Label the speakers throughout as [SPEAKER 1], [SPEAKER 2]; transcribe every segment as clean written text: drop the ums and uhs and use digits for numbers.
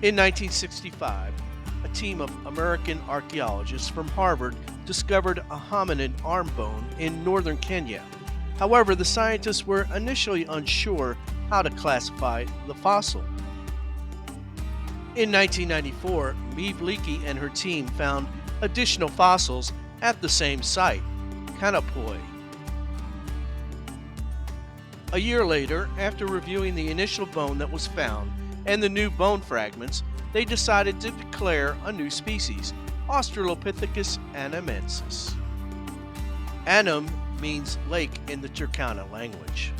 [SPEAKER 1] In 1965, a team of American archaeologists from Harvard discovered a hominid arm bone in northern Kenya. However, the scientists were initially unsure how to classify the fossil. In 1994, Meave Leakey and her team found additional fossils at the same site, Kanapoi. A year later, after reviewing the initial bone that was found and the new bone fragments, they decided to declare a new species, Australopithecus anamensis. Anam means lake in the Turkana language.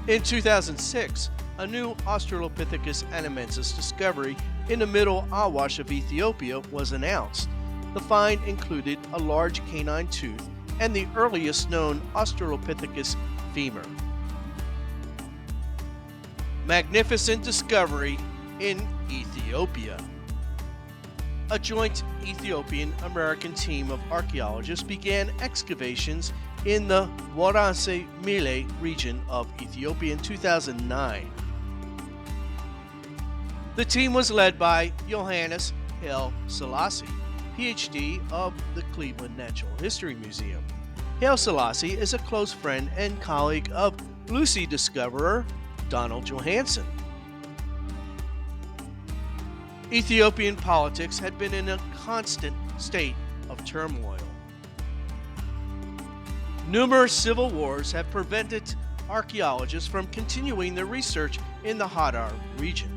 [SPEAKER 1] In 2006, a new Australopithecus anamensis discovery in the Middle Awash of Ethiopia was announced. The find included a large canine tooth and the earliest known Australopithecus femur. Magnificent discovery in Ethiopia. A joint Ethiopian-American team of archaeologists began excavations in the Waranse Mille region of Ethiopia in 2009. The team was led by Johannes Haile Selassie, PhD of the Cleveland Natural History Museum. Haile Selassie is a close friend and colleague of Lucy discoverer Donald Johanson. Ethiopian politics had been in a constant state of turmoil. Numerous civil wars have prevented archaeologists from continuing their research in the Hadar region.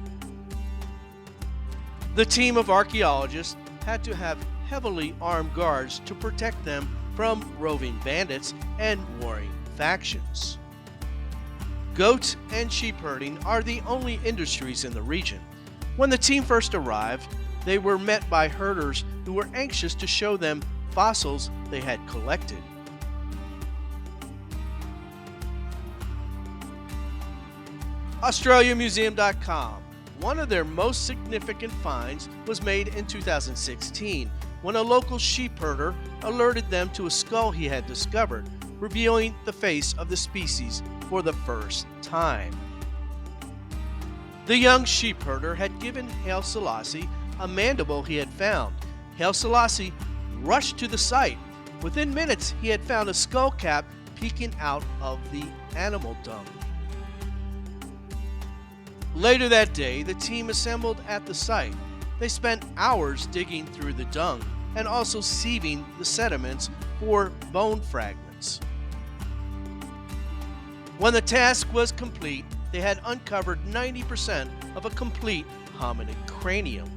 [SPEAKER 1] The team of archaeologists had to have heavily armed guards to protect them from roving bandits and warring factions. Goat and sheep herding are the only industries in the region. When the team first arrived, they were met by herders who were anxious to show them fossils they had collected. AustraliaMuseum.com. One of their most significant finds was made in 2016 when a local sheep herder alerted them to a skull he had discovered, revealing the face of the species for the first time. The young sheep herder had given Haile Selassie a mandible he had found. Haile Selassie rushed to the site. Within minutes, he had found a skull cap peeking out of the animal dung. Later that day, the team assembled at the site. They spent hours digging through the dung and also sieving the sediments for bone fragments. When the task was complete, they had uncovered 90% of a complete hominid cranium.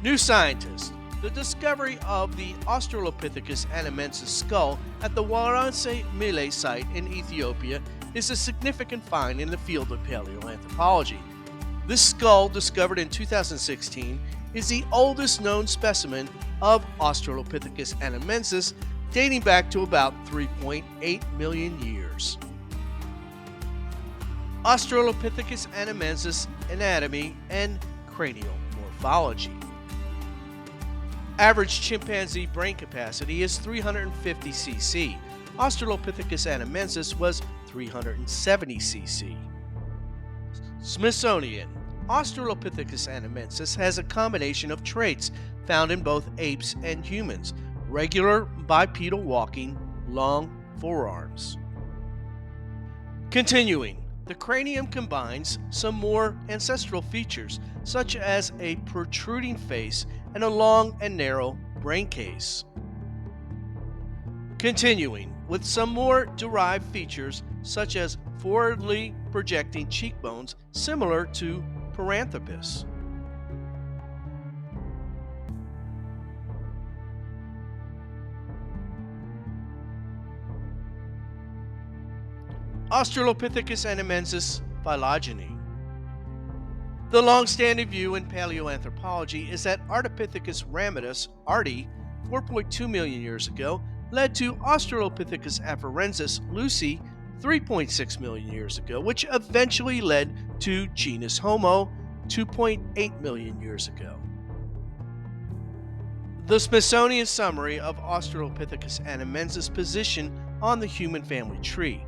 [SPEAKER 1] New Scientist. The discovery of the Australopithecus anamensis skull at the Waranse Mille site in Ethiopia is a significant find in the field of paleoanthropology. This skull, discovered in 2016, is the oldest known specimen of Australopithecus anamensis, dating back to about 3.8 million years. Australopithecus anamensis anatomy and cranial morphology. Average chimpanzee brain capacity is 350 cc. Australopithecus anamensis was 370 cc. Smithsonian. Australopithecus anamensis has a combination of traits found in both apes and humans: regular bipedal walking, long forearms. Continuing. The cranium combines some more ancestral features, such as a protruding face and a long and narrow brain case. Continuing, with some more derived features, such as forwardly projecting cheekbones similar to Paranthropus. Australopithecus anamensis phylogeny. The long-standing view in paleoanthropology is that Ardipithecus ramidus, Ardi, 4.2 million years ago, led to Australopithecus afarensis, Lucy, 3.6 million years ago, which eventually led to Genus Homo, 2.8 million years ago. The Smithsonian summary of Australopithecus anamensis' position on the human family tree.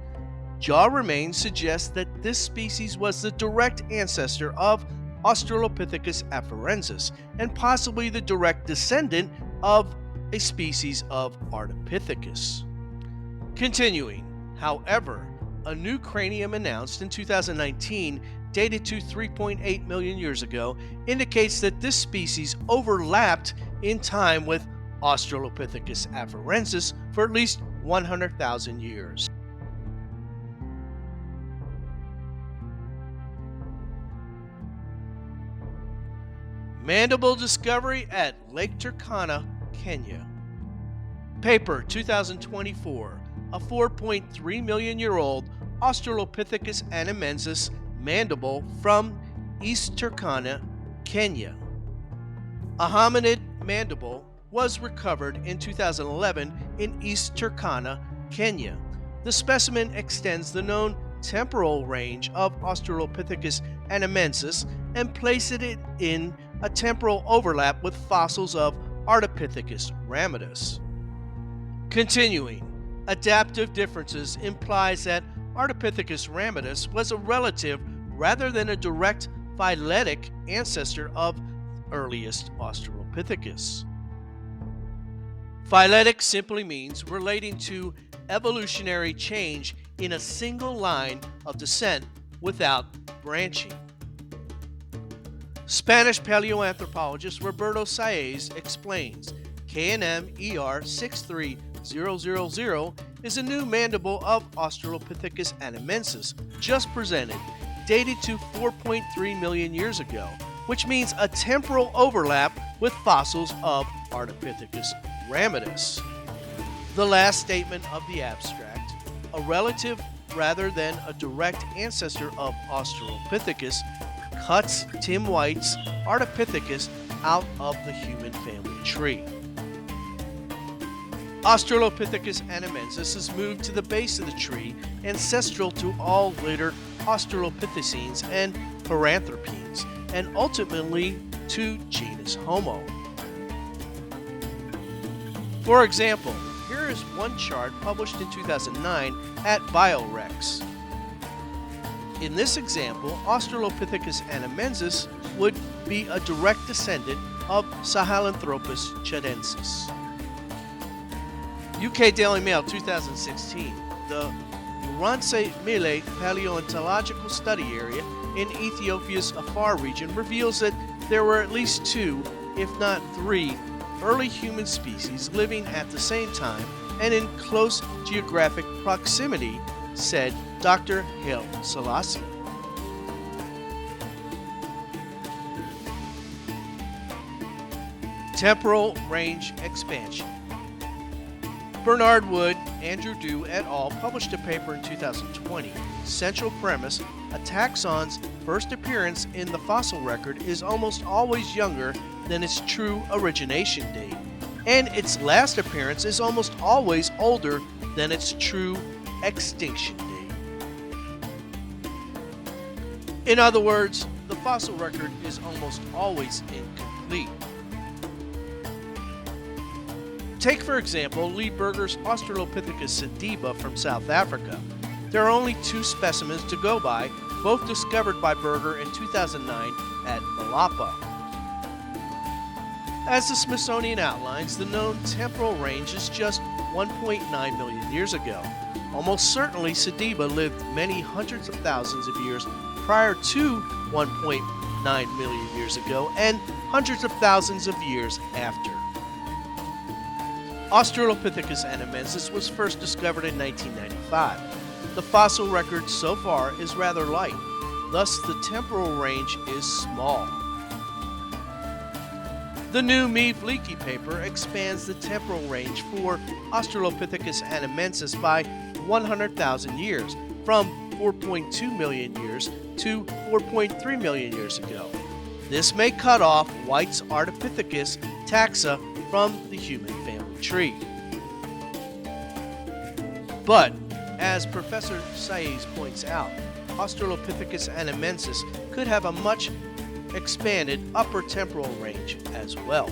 [SPEAKER 1] jaw remains suggest that this species was the direct ancestor of Australopithecus afarensis and possibly the direct descendant of a species of Ardipithecus. Continuing, however, a new cranium announced in 2019, dated to 3.8 million years ago, indicates that this species overlapped in time with Australopithecus afarensis for at least 100,000 years. Mandible discovery at Lake Turkana, Kenya. Paper 2024. A 4.3 million year old Australopithecus anamensis mandible from East Turkana, Kenya. A hominid mandible was recovered in 2011 in East Turkana, Kenya. The specimen extends the known temporal range of Australopithecus anamensis and places it in a temporal overlap with fossils of Ardipithecus ramidus. Continuing, adaptive differences implies that Ardipithecus ramidus was a relative rather than a direct phyletic ancestor of earliest Australopithecus. Phyletic simply means relating to evolutionary change in a single line of descent without branching. Spanish paleoanthropologist Roberto Saez explains KNM ER 63000 is a new mandible of Australopithecus anamensis just presented, dated to 4.3 million years ago, which means a temporal overlap with fossils of Ardipithecus ramidus. The last statement of the abstract, a relative rather than a direct ancestor of Australopithecus, cuts Tim White's Ardipithecus out of the human family tree. Australopithecus anamensis is moved to the base of the tree, ancestral to all later Australopithecines and paranthropines, and ultimately to genus Homo. For example, here is one chart published in 2009 at Biorex. In this example, Australopithecus anamensis would be a direct descendant of Sahelanthropus chadensis. UK Daily Mail 2016. The Uranse Mille Paleontological Study Area in Ethiopia's Afar region reveals that there were at least 2, if not 3, early human species living at the same time and in close geographic proximity, said Dr. Haile Selassie. Temporal range expansion. Bernard Wood, Andrew Dew et al. Published a paper in 2020. Central premise: a taxon's first appearance in the fossil record is almost always younger than its true origination date, and its last appearance is almost always older than its true extinction date. In other words, the fossil record is almost always incomplete. Take, for example, Lee Berger's Australopithecus sediba from South Africa. There are only 2 specimens to go by, both discovered by Berger in 2009 at Malapa. As the Smithsonian outlines, the known temporal range is just 1.9 million years ago. Almost certainly, sediba lived many hundreds of thousands of years prior to 1.9 million years ago and hundreds of thousands of years after. Australopithecus anamensis was first discovered in 1995. The fossil record so far is rather light, thus the temporal range is small. The new Meave Leakey paper expands the temporal range for Australopithecus anamensis by 100,000 years, from 4.2 million years to 4.3 million years ago. This may cut off White's Ardipithecus taxa from the human family tree. But, as Professor Saez points out, Australopithecus anamensis could have a much expanded upper temporal range as well.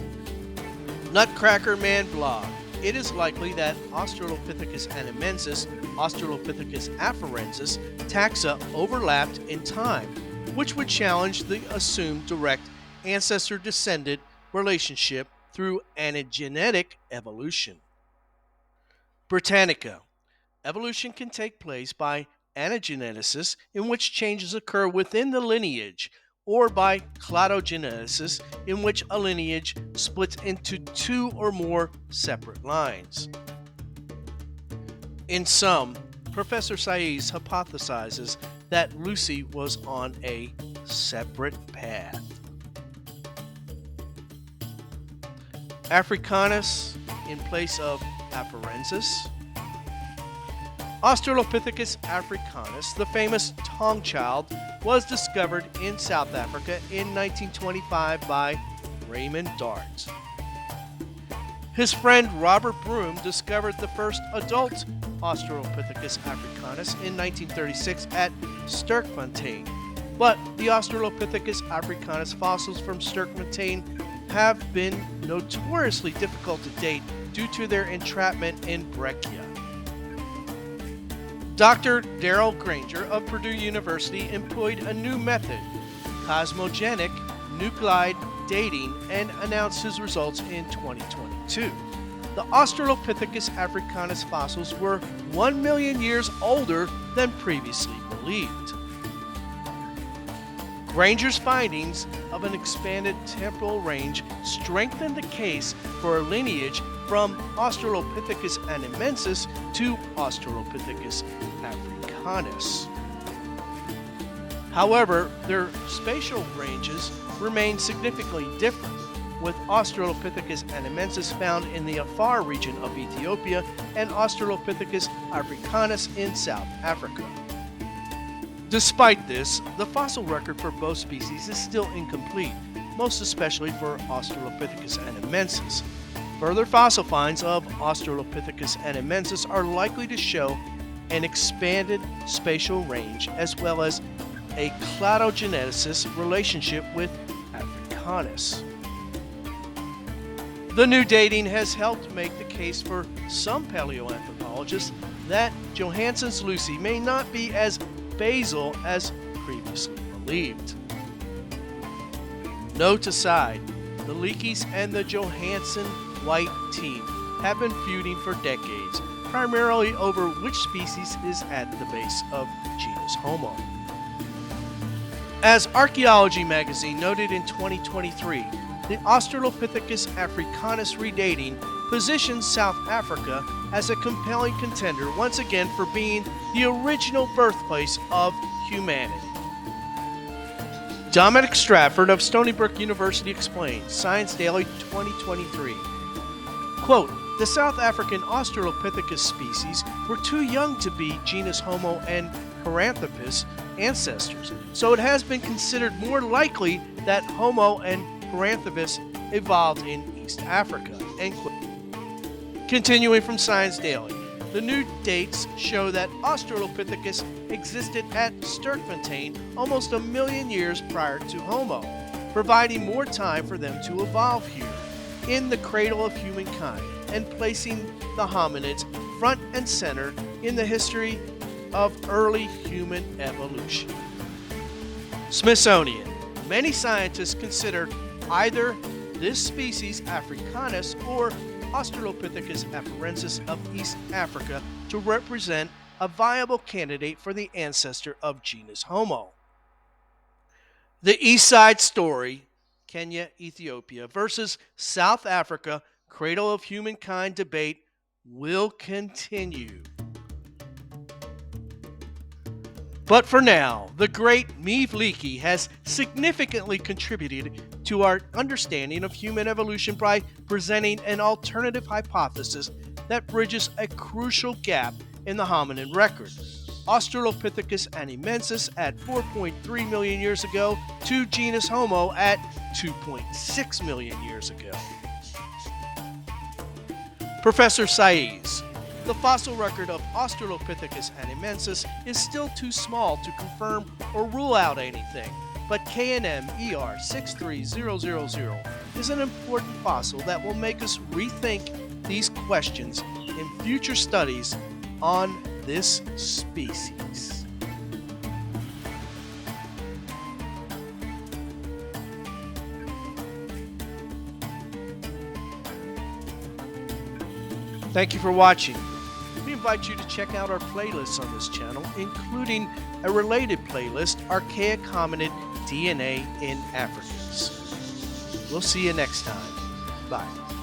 [SPEAKER 1] Nutcracker Man blog. it is likely that Australopithecus anamensis, Australopithecus afarensis taxa overlapped in time, which would challenge the assumed direct ancestor-descendant relationship through anagenetic evolution. Britannica. Evolution can take place by anagenesis, in which changes occur within the lineage, or by cladogenesis, in which a lineage splits into two or more separate lines. In sum, Professor Saiz hypothesizes that Lucy was on a separate path. Africanus in place of afarensis. Australopithecus africanus, the famous Tong child, was discovered in South Africa in 1925 by Raymond Darts. His friend Robert Broom discovered the first adult Australopithecus africanus in 1936 at Sterkfontein, but the Australopithecus africanus fossils from Sterkfontein have been notoriously difficult to date due to their entrapment in breccia. Dr. Darrell Granger of Purdue University employed a new method, cosmogenic nuclide dating, and announced his results in 2022. The Australopithecus africanus fossils were 1 million years older than previously believed. Granger's findings of an expanded temporal range strengthened the case for a lineage from Australopithecus anamensis to Australopithecus africanus. However, their spatial ranges remain significantly different, with Australopithecus anamensis found in the Afar region of Ethiopia and Australopithecus africanus in South Africa. Despite this, the fossil record for both species is still incomplete, most especially for Australopithecus anamensis. Further fossil finds of Australopithecus anamensis are likely to show an expanded spatial range as well as a cladogenesis relationship with Africanus. The new dating has helped make the case for some paleoanthropologists that Johanson's Lucy may not be as basal as previously believed. Note aside, the Leakeys and the Johanson-White team have been feuding for decades, primarily over which species is at the base of Genus Homo. As Archaeology magazine noted in 2023, the Australopithecus africanus redating positions South Africa as a compelling contender once again for being the original birthplace of humanity. Dominic Stratford of Stony Brook University explains, Science Daily 2023, quote, "The South African Australopithecus species were too young to be genus Homo and Paranthropus ancestors, so it has been considered more likely that Homo and Paranthropus evolved in East Africa." End quote. Continuing from Science Daily, the new dates show that Australopithecus existed at Sterkfontein almost 1 million years prior to Homo, providing more time for them to evolve here, in the cradle of humankind, and placing the hominids front and center in the history of early human evolution. Smithsonian. Many scientists consider either this species Africanus or Australopithecus afarensis of East Africa to represent a viable candidate for the ancestor of genus Homo. The East Side Story, Kenya, Ethiopia versus South Africa, cradle of humankind debate will continue. But for now, the great Meave Leakey has significantly contributed to our understanding of human evolution by presenting an alternative hypothesis that bridges a crucial gap in the hominin record. Australopithecus anamensis at 4.3 million years ago to genus Homo at 2.6 million years ago. Professor Saiz. The fossil record of Australopithecus anamensis is still too small to confirm or rule out anything, but KNM ER 63000 is an important fossil that will make us rethink these questions in future studies on this species. Thank you for watching. We invite you to check out our playlists on this channel, including a related playlist, Archaic Hominid DNA in Africans. We'll see you next time. Bye.